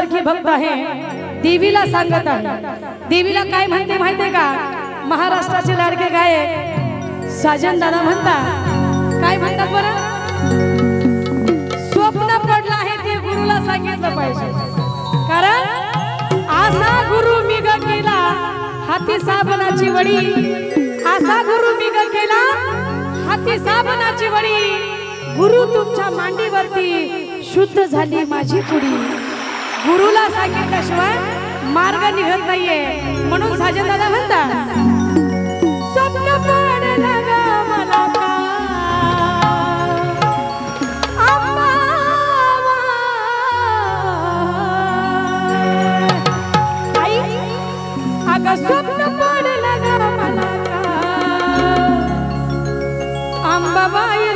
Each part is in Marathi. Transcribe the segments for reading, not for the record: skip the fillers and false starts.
सारखी भक्त आहे, देवीला सांगत आहे। देवीला काय म्हणते माहितीये का? महाराष्ट्राचे लाडके गायक साजन दादा म्हणतात, काय म्हणतात बरं? स्वप्न पडलं आहे ते गुरुला सांगितलं पाहिजे, कारण असा गुरु मिग केला हाती साबणाची वडी, असा गुरु मिग केला हाती साबणाची वडी, गुरु तुमच्या मांडीवरती शुद्ध झाली माझी कुडी। गुरुला सांगितल्याशिवाय मार्ग निघत नाहीये, म्हणून साजन दादा म्हणतात, स्वप्न पडलं ग मला का अम्मा, आई अगं स्वप्न पडलं ग मला का अंबाबाई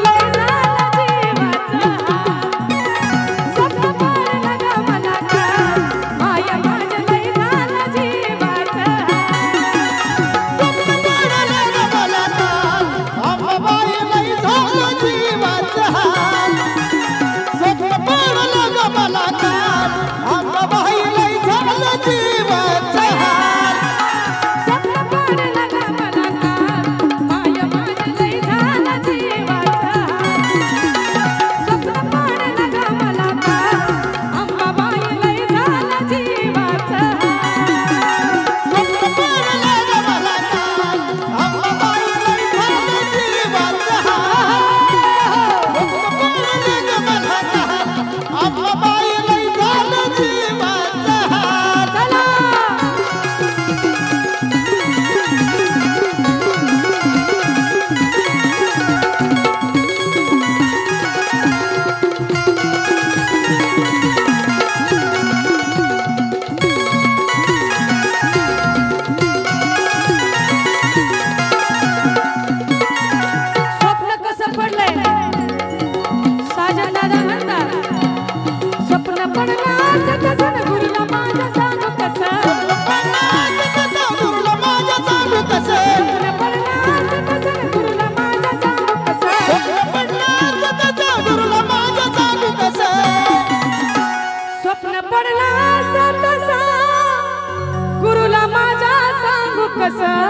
गुरुला माझा सांगू कसं।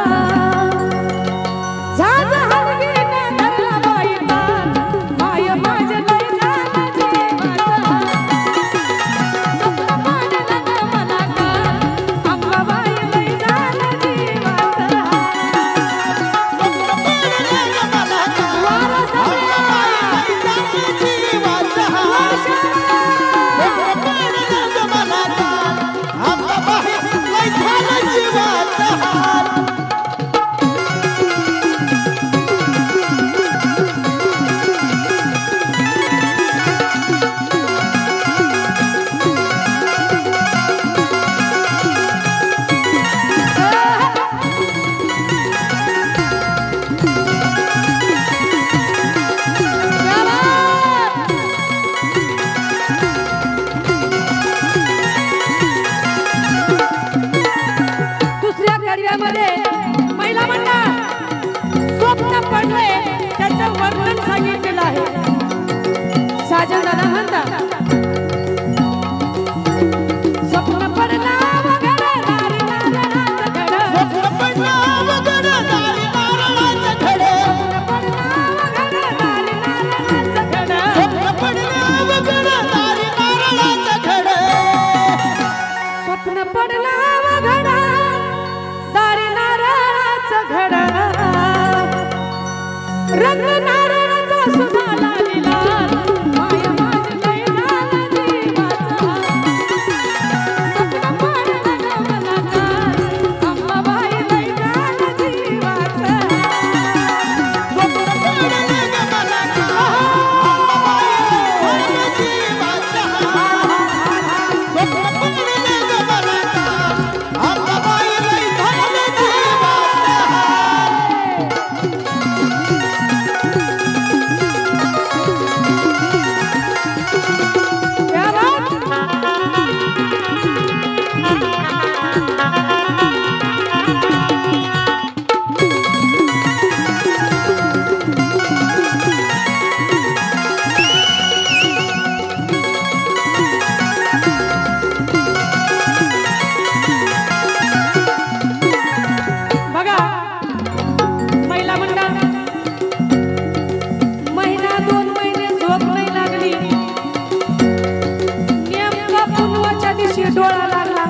डोळा लागला.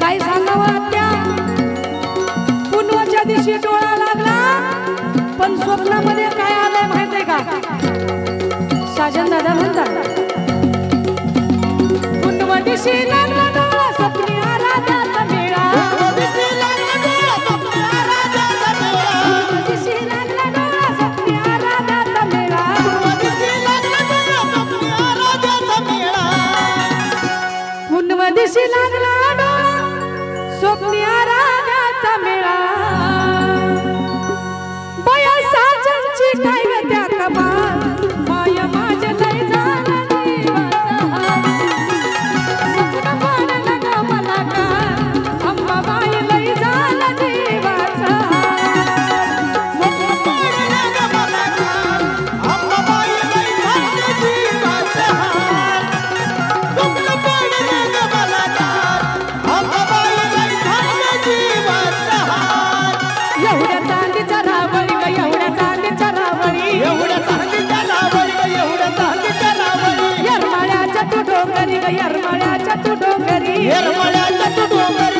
काय सांगावं आत्या, पुनवाच्या दिवशी डोळा लागला, पण स्वप्नामध्ये काय आलंय माहितीये का? साजन दादा म्हणतात पुनवा दिवशी लागला डोळा, स्वप्नी आराध्याचा मेळा. दिशी लागला डोळा, स्वप्नी आराध्याचा मेळा. बया साजनची काय ग त्या कमाल, माया माझ्या लय झाला जीवाचा हाल. स्वप्न पडलं ग मला का, अंबाबाई लय झाला जीवाचा हाल. स्वप्न पडलं ग मला का, अंबाबाई लय झाला जीवाचा हाल. स्वप्न पडलं एवढ्या चांदीच्या रावळी ग, एवढ्या चांदीच्या रावळी, एवढ्या चांदीच्या रावळी ग, एवढ्या चांदीच्या रावळी. येरमाळ्याच्या तू डोंगरी ग, येरमाळ्याच्या तू डोंगरी, येरमाळ्याच्या तू डोंगरी.